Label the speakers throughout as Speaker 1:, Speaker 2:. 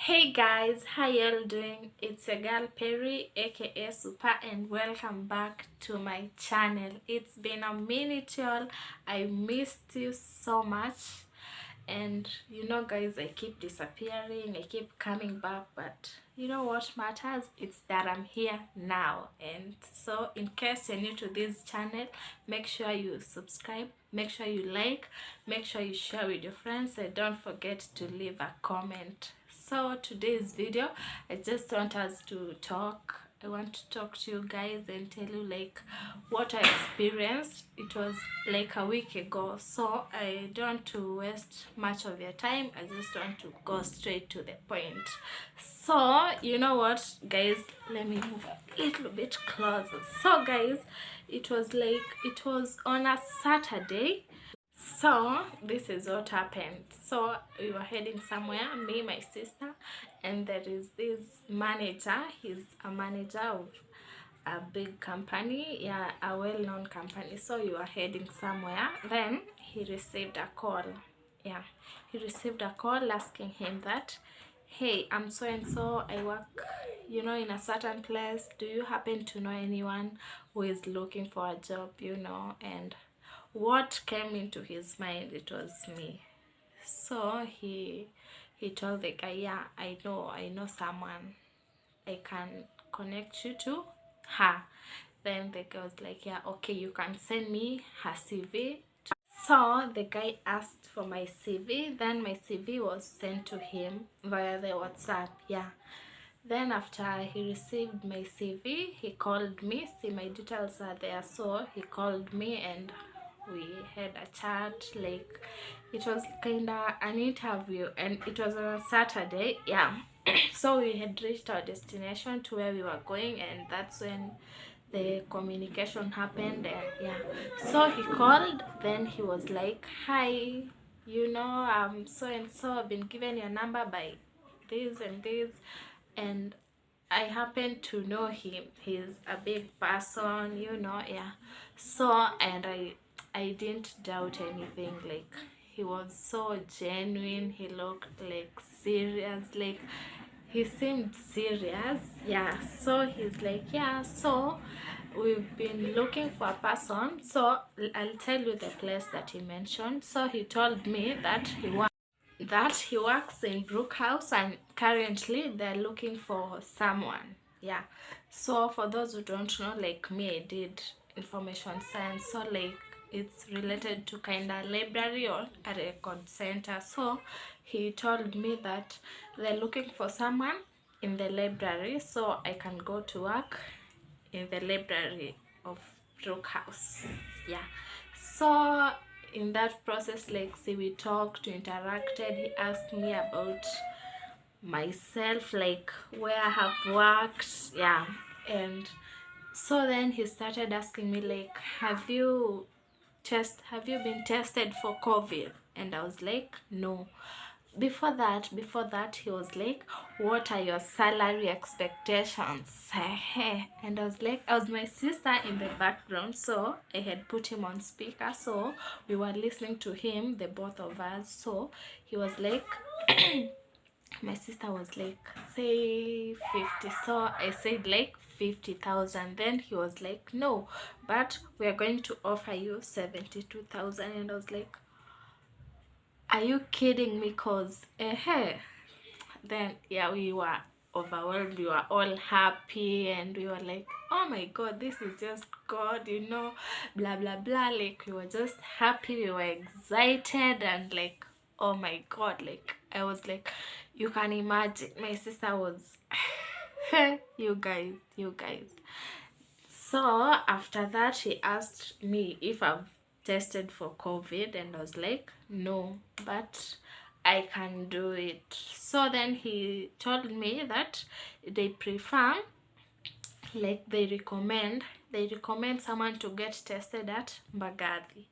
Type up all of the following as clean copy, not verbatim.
Speaker 1: Hey guys, how y'all doing? It's your girl Perry aka Super and welcome back to my channel. It's been a minute y'all. I missed you so much, and you know guys, I keep disappearing, I keep coming back, but you know what matters? It's that I'm here now. And so in case you're new to this channel, make sure you subscribe, make sure you like, make sure you share with your friends, and don't forget to leave a comment. So today's video, I just want us to talk. I want to talk to you guys and tell you like what I experienced. It was like a week ago, so I don't want to waste much of your time. I just want to go straight to the point. So you know what guys, let me move a little bit closer. So guys, it was on a Saturday. So this is what happened. So we were heading somewhere, me, my sister, and there is this manager. He's a manager of a big company, yeah, a well-known company. So we were heading somewhere, then he received a call. Yeah, he received a call asking him that, hey, I'm so and so, I work, in a certain place. Do you happen to know anyone who is looking for a job, and what came into his mind, it was me. So he told the guy, yeah, I know someone, I can connect you to her. Then the guy was like, yeah, okay, you can send me her CV. So the guy asked for my CV, then my CV was sent to him via the WhatsApp. Yeah, then after he received my CV, he called me. See, my details are there. So he called me and we had a chat. Like, it was kind of an interview, and it was on a Saturday. Yeah. So we had reached our destination to where we were going, and that's when the communication happened. And yeah, so he called. Then he was like, hi, so and so, I've been given your number by this and this, and I happen to know him. He's a big person, yeah. So, and I didn't doubt anything. Like, he was so genuine. He looked like serious. Like, he seemed serious. Yeah. So he's like, yeah. So we've been looking for a person. So I'll tell you the place that he mentioned. So he told me that he works in Brookhouse, and currently they're looking for someone. Yeah. So for those who don't know, like me, I did information science, so like it's related to kind of library or a record center. So he told me that they're looking for someone in the library, so I can go to work in the library of Brookhouse. Yeah. So in that process, like, see, we talked, we interacted. He asked me about myself, like where I have worked. Yeah. And so then he started asking me like, have you been tested for COVID? And I was like, no. Before that he was like, what are your salary expectations? And I was like, I was my sister in the background, so I had put him on speaker, so we were listening to him, the both of us. So he was like, my sister was like, say 50. So I said like 50,000. Then he was like, no, but we are going to offer you 72,000. And I was like, are you kidding me? Cause then yeah, we were overwhelmed, we were all happy, and we were like, oh my god, this is just God, blah blah blah. Like, we were just happy, we were excited, and like, oh my god, like, I was like, you can imagine, my sister was you guys. So after that, he asked me if I've tested for COVID, and I was like, no, but I can do it. So then he told me that they prefer, like, they recommend someone to get tested at Mbagathi.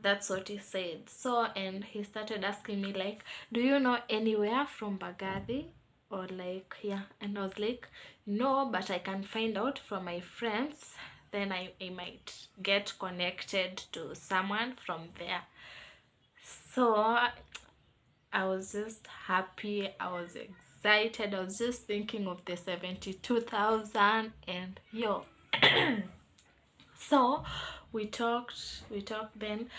Speaker 1: That's what he said. So, and he started asking me like, do you know anywhere from Mbagathi? Or like, yeah. And I was like, no, but I can find out from my friends. Then I might get connected to someone from there. So I was just happy, I was excited, I was just thinking of the 72,000 and yo. So we talked then.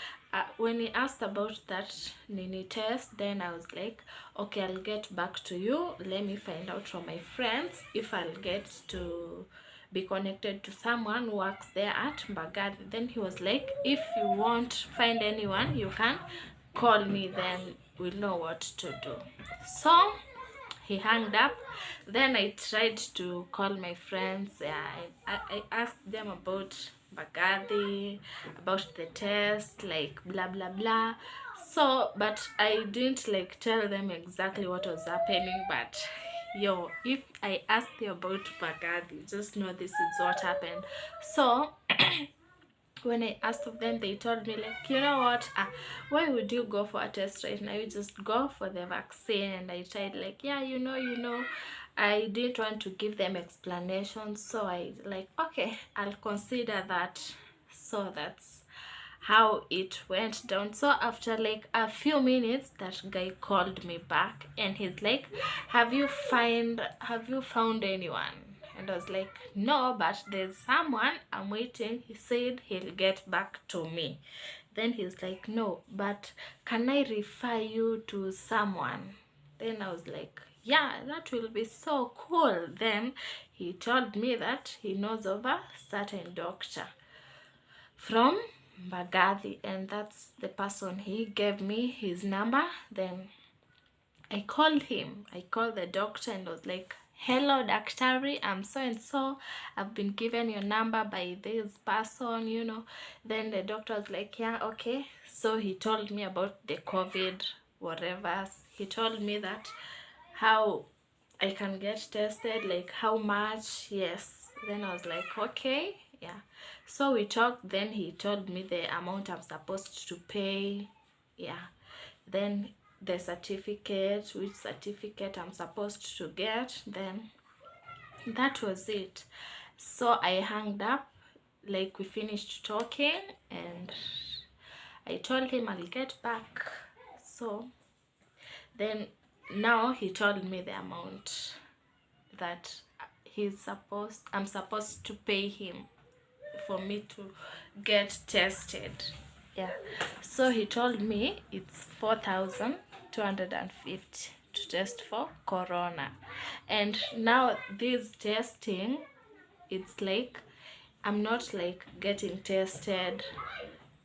Speaker 1: When he asked about that nini test, then I was like, okay, I'll get back to you, let me find out from my friends if I'll get to be connected to someone who works there at Mbagathi. Then he was like, if you won't find anyone, you can call me, then we'll know what to do. So he hung up. Then I tried to call my friends. Yeah, I asked them about Mbagathi, about the test, like blah blah blah. So but I didn't like tell them exactly what was happening. But yo, if I ask you about Mbagathi, just know this is what happened. So when I asked of them, they told me like, you know what, why would you go for a test right now? You just go for the vaccine. And I tried like, yeah, you know, I didn't want to give them explanations, so I like, okay, I'll consider that. So that's how it went down. So after like a few minutes, that guy called me back and he's like, have you found anyone? And I was like, no, but there's someone, I'm waiting. He said he'll get back to me. Then he's like, no, but can I refer you to someone? Then I was like, yeah, that will be so cool. Then he told me that he knows of a certain doctor from Mbagathi, and that's the person. He gave me his number. Then I called him. I called the doctor and was like, hello Daktari, I'm so and so, I've been given your number by this person, you know. Then the doctor was like, yeah, okay. So he told me about the COVID whatever. He told me that how I can get tested, like how much. Yes. Then I was like, okay, yeah. So we talked. Then he told me the amount I'm supposed to pay. Yeah. Then the certificate, which certificate I'm supposed to get. Then that was it. So I hung up, like we finished talking, and I told him I'll get back. So then now he told me the amount that I'm supposed to pay him for me to get tested. Yeah. So he told me it's 4,250 to test for corona. And now this testing, it's like I'm not like getting tested.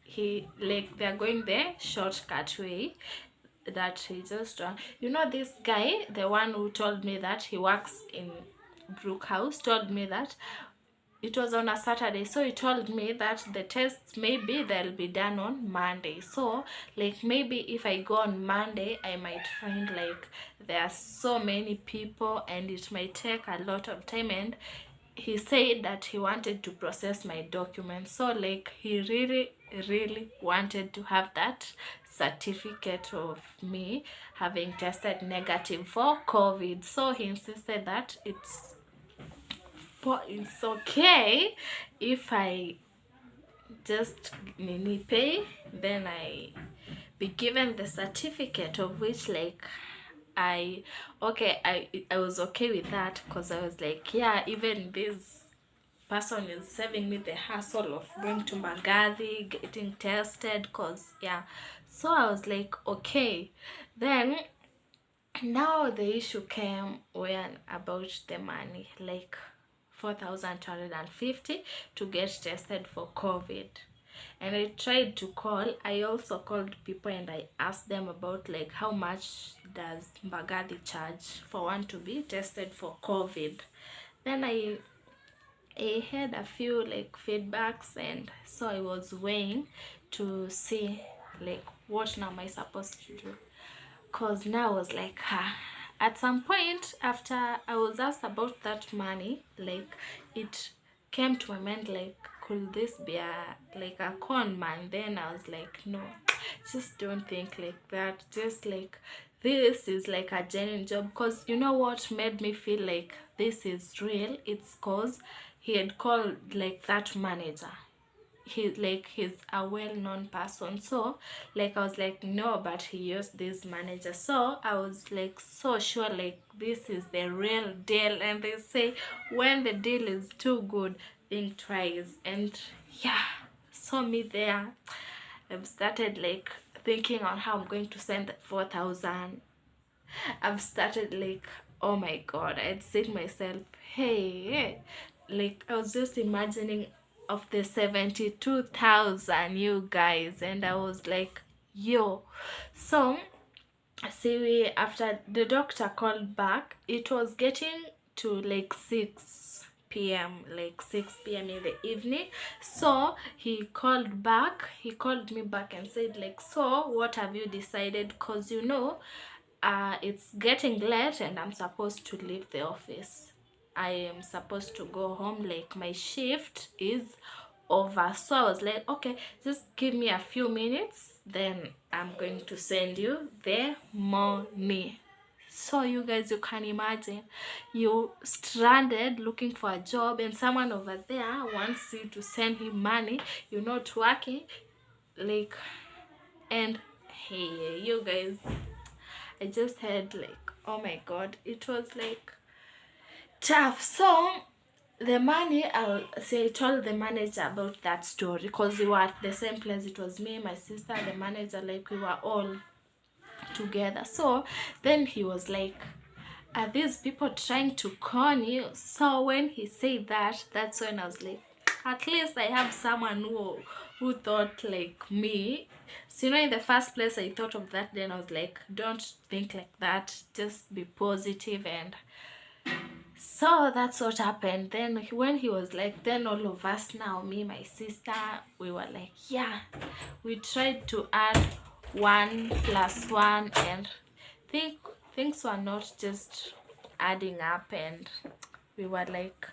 Speaker 1: He like they're going the shortcut way, that he just you know, this guy, the one who told me that he works in Brook House, told me that it was on a Saturday. So he told me that the tests maybe they'll be done on Monday. So like maybe if I go on Monday, I might find like there are so many people and it might take a lot of time. And he said that he wanted to process my documents. So like he really wanted to have that certificate of me having tested negative for COVID. So he insisted that it's okay if I just pay, then I be given the certificate, of which like I was okay with that, because I was like, yeah, even this person is saving me the hassle of going to Mbagathi, getting tested, because yeah. So I was like, okay. Then now the issue came when about the money, like 4,250 to get tested for COVID. And I tried to call. I also called people and I asked them about like how much does Mbagathi charge for one to be tested for COVID. Then I had a few like feedbacks, and so I was weighing to see like what now am I supposed to do, because now I was like, at some point after I was asked about that money, like it came to my mind like, could this be like a con man? Then I was like, no, just don't think like that. Just like this is like a genuine job. Because you know what made me feel like this is real? It's because he had called like that manager. he's a well-known person. So like I was like, no, but he used this manager. So I was like so sure like this is the real deal, and they say when the deal is too good, think twice. And yeah, saw me there. I've started like thinking on how I'm going to send that 4,000. I've started like, oh my god, I'd said myself, hey, like I was just imagining of the 72,000, you guys, and I was like, yo. So see, we after the doctor called back, it was getting to like 6 p.m., like 6 p.m. in the evening. So he called me back and said like, so what have you decided? Because you know, it's getting late and I'm supposed to leave the office. I am supposed to go home, like my shift is over. So I was like, okay, just give me a few minutes, then I'm going to send you the money. So you guys, you can imagine, you stranded looking for a job and someone over there wants you to send him money, you're not working, like. And hey, you guys, I just had like, oh my god, it was like tough. So the money, I told the manager about that story, because we were at the same place. It was me, my sister, the manager, like we were all together. So then he was like, are these people trying to con you? So when he said that, that's when I was like, at least I have someone who thought like me. So you know, in the first place I thought of that, then I was like, don't think like that, just be positive. And so that's what happened. Then when he was like, then all of us now, me, my sister, we were like, yeah, we tried to add 1+1, and things were not just adding up, and we were like,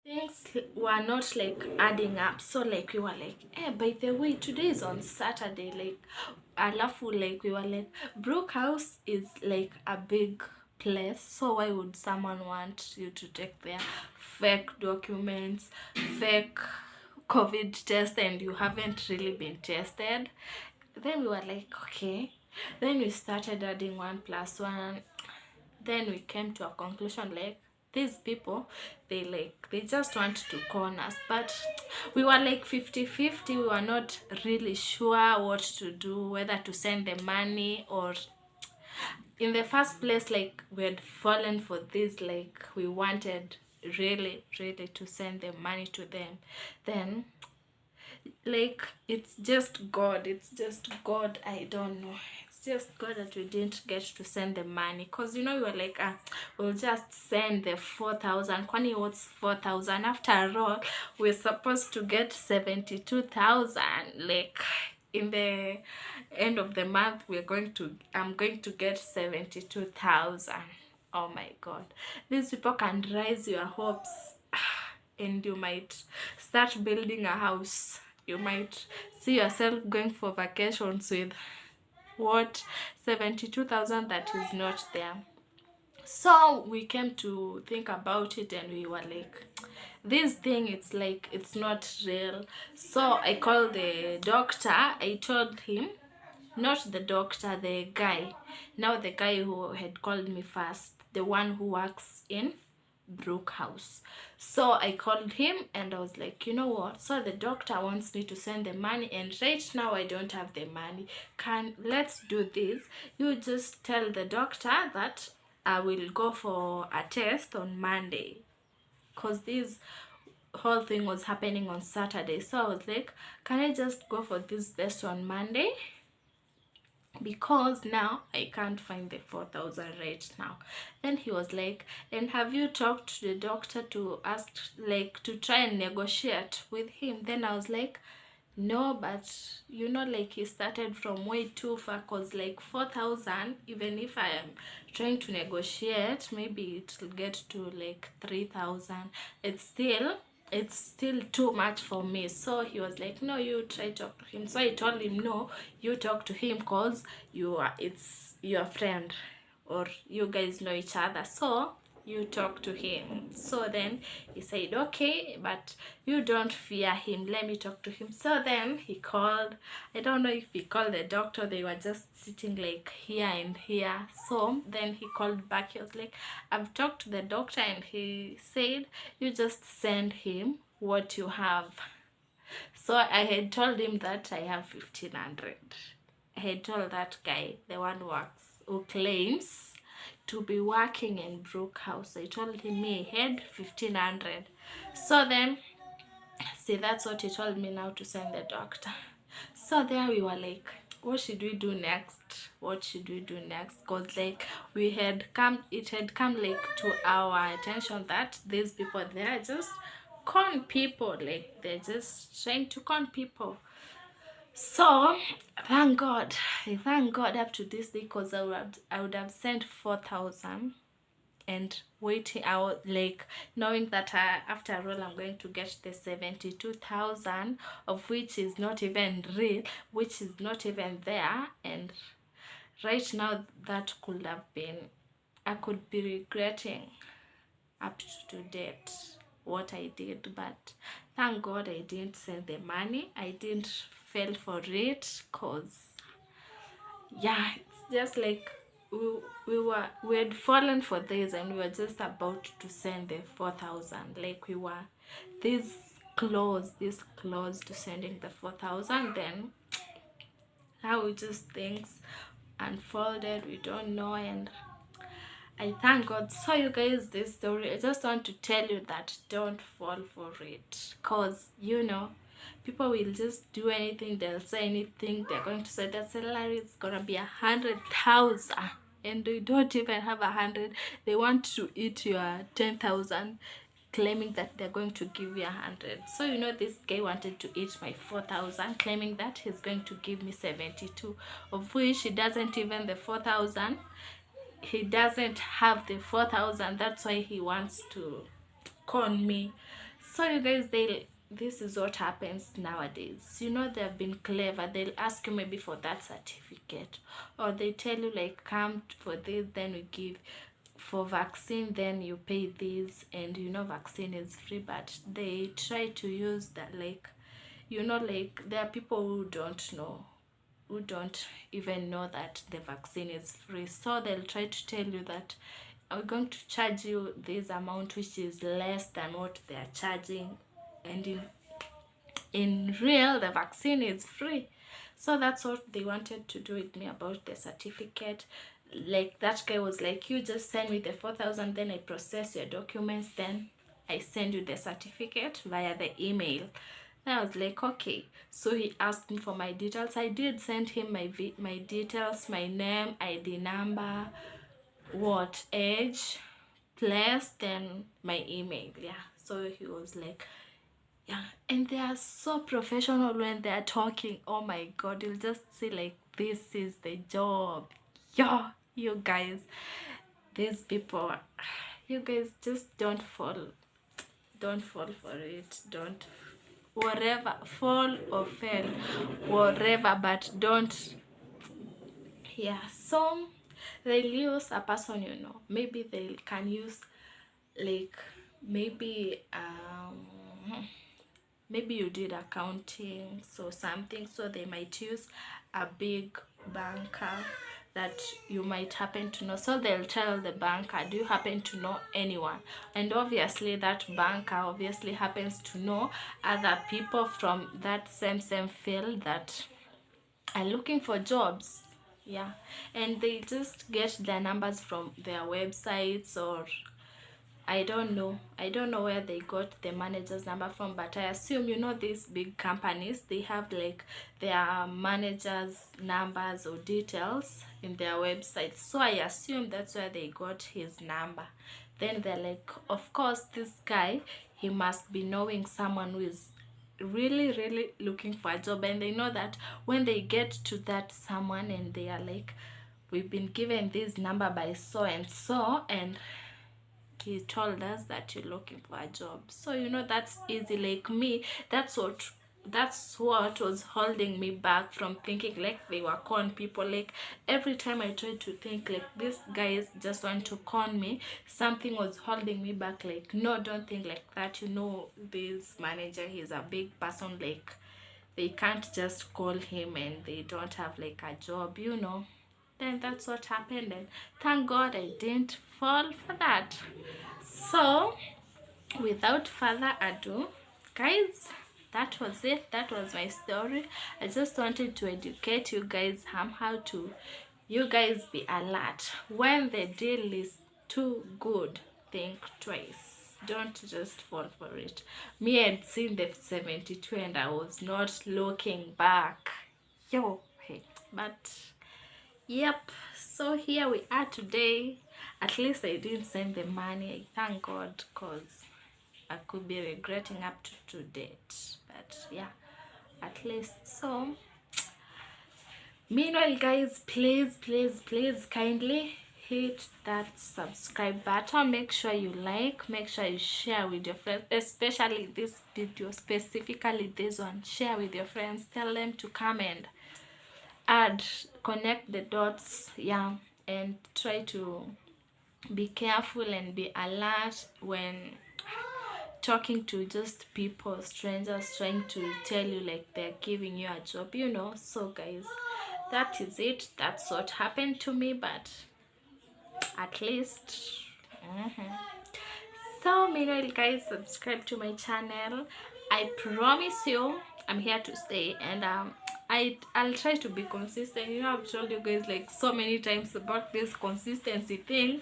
Speaker 1: things were not like adding up. So like we were like, eh, by the way, today is on Saturday, like alafu, like we were like, Brook House is like a big place, so why would someone want you to take their fake documents, fake COVID test, and you haven't really been tested? Then we were like, okay. Then we started adding 1+1. Then we came to a conclusion like, these people, they just want to con us. But we were like 50-50. We were not really sure what to do, whether to send the money, or in the first place, like we had fallen for this, like we wanted really to send the money to them. Then like it's just god, I don't know, it's just god that we didn't get to send the money. Because you know, we were like, we'll just send the 4,000. Kwani what's 4,000? After all, we're supposed to get 72,000. Like in the end of the month, I'm going to get 72,000. Oh my god, these people can raise your hopes, and you might start building a house. You might see yourself going for vacations with what, 72,000 that is not there. So we came to think about it, and we were like, this thing, it's like, it's not real. So I called the doctor. I told him, not the doctor, the guy, now the guy who had called me first, the one who works in Brook House. So I called him and I was like, you know what, so the doctor wants me to send the money, and right now I don't have the money. Let's do this, you just tell the doctor that I will go for a test on Monday, because this whole thing was happening on Saturday. So I was like, can I just go for this test on Monday, because now I can't find the 4,000 right now. Then he was like, and have you talked to the doctor to ask, like, to try and negotiate with him? Then I was like, no, but you know, like he started from way too far, because like 4,000, even if I am trying to negotiate, maybe it will get to like 3,000. It's still too much for me. So he was like, no, you try to talk to him. So I told him, no, you talk to him, because it's your friend, or you guys know each other, so you talk to him. So then he said, okay, but you don't fear him, let me talk to him. So then he called, I don't know if he called the doctor, they were just sitting like here and here. So then he called back, he was like, I've talked to the doctor and he said you just send him what you have. So I had told him that I have 1500. I had told that guy, the one who claims to be working in Brook House, I told him he had 1500. So then, see, that's what he told me now to send the doctor. So there we were like, what should we do next? What should we do next? Because like it had come like to our attention that these people, they are just con people, like they're just trying to con people. So thank God up to this day, because I would have sent 4,000 and waiting out, like knowing that after all I'm going to get the 72,000, of which is not even real, which is not even there. And right now that could have been, I could be regretting up to date what I did. But thank God I didn't send the money, I didn't fall for it, cause yeah, it's just like we had fallen for this and we were just about to send the 4,000, like we were this close to sending the 4,000. Then how just things unfolded, we don't know. And I thank God. So you guys, this story, I just want to tell you that don't fall for it, cause you know people will just do anything, they'll say anything, they're going to say their salary is gonna be 100,000 and they don't even have 100. They want to eat your 10,000, claiming that they're going to give you 100. So you know this guy wanted to eat my 4,000, claiming that he's going to give me 72, of which he doesn't even the 4,000. He doesn't have the 4,000. That's why he wants to con me. So you guys, this is what happens nowadays. You know, they've been clever. They'll ask you maybe for that certificate, or they tell you like, come for this, then we give for vaccine, then you pay this, and you know vaccine is free. But they try to use that, like, you know, like there are people who don't know, who don't even know that the vaccine is free. So they'll try to tell you that I'm going to charge you this amount, which is less than what they are charging, and in real the vaccine is free. So that's what they wanted to do with me about the certificate. Like that guy was like, you just send me the 4,000, then I process your documents, then I send you the certificate via the email. I was like, okay. So he asked me for my details. I did send him my details, my name, ID number, what age, place, then my email. Yeah. So he was like, yeah. And they are so professional when they are talking. Oh my God, you'll just see like, this is the job. Yeah, you guys, these people, you guys just don't fall for it. Don't, whatever, fall or fail, whatever, but don't. Yeah. So they'll use a person, you know, maybe they can use like, maybe maybe you did accounting, so something, so they might use a big banker that you might happen to know. So they'll tell the banker, do you happen to know anyone? And obviously that banker obviously happens to know other people from that same field that are looking for jobs. Yeah. And they just get their numbers from their websites, or I don't know where they got the manager's number from, but I assume, you know, these big companies, they have like their manager's numbers or details in their website. So I assume that's where they got his number. Then they're like, of course, this guy, he must be knowing someone who is really looking for a job. And they know that when they get to that someone and they are like, we've been given this number by so and so, and he told us that you're looking for a job. So you know, that's easy. Like me, that's what that's what was holding me back from thinking like they were con people. Like every time I tried to think like these guys just want to con me, something was holding me back. Like, no, don't think like that, you know, this manager, he's a big person, like they can't just call him and they don't have like a job, you know. Then that's what happened, and thank God I didn't fall for that. So without further ado, guys, that was it. That was my story. I just wanted to educate you guys on how to, you guys, be alert when the deal is too good. Think twice, don't just fall for it. Me, had seen the 72 and I was not looking back. Yo, hey, but yep, so here we are today. At least I didn't send the money, I thank God, because I could be regretting up to date. But yeah, at least. So meanwhile, guys, please kindly hit that subscribe button. Make sure you like, make sure you share with your friends, especially this video, specifically this one. Share with your friends, tell them to come and add, connect the dots, yeah, and try to be careful and be alert when talking to just people, strangers trying to tell you like they're giving you a job, you know. So guys, that is it. That's what happened to me, but at least so meanwhile, guys, subscribe to my channel. I promise you I'm here to stay, and I'll try to be consistent. You know, I've told you guys like so many times about this consistency thing,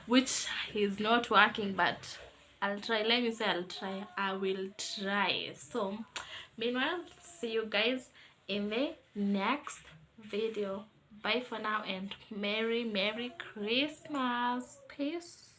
Speaker 1: which is not working, but I'll try. Let me say I'll try. I will try. So meanwhile, see you guys in the next video. Bye for now, and merry Christmas. Peace.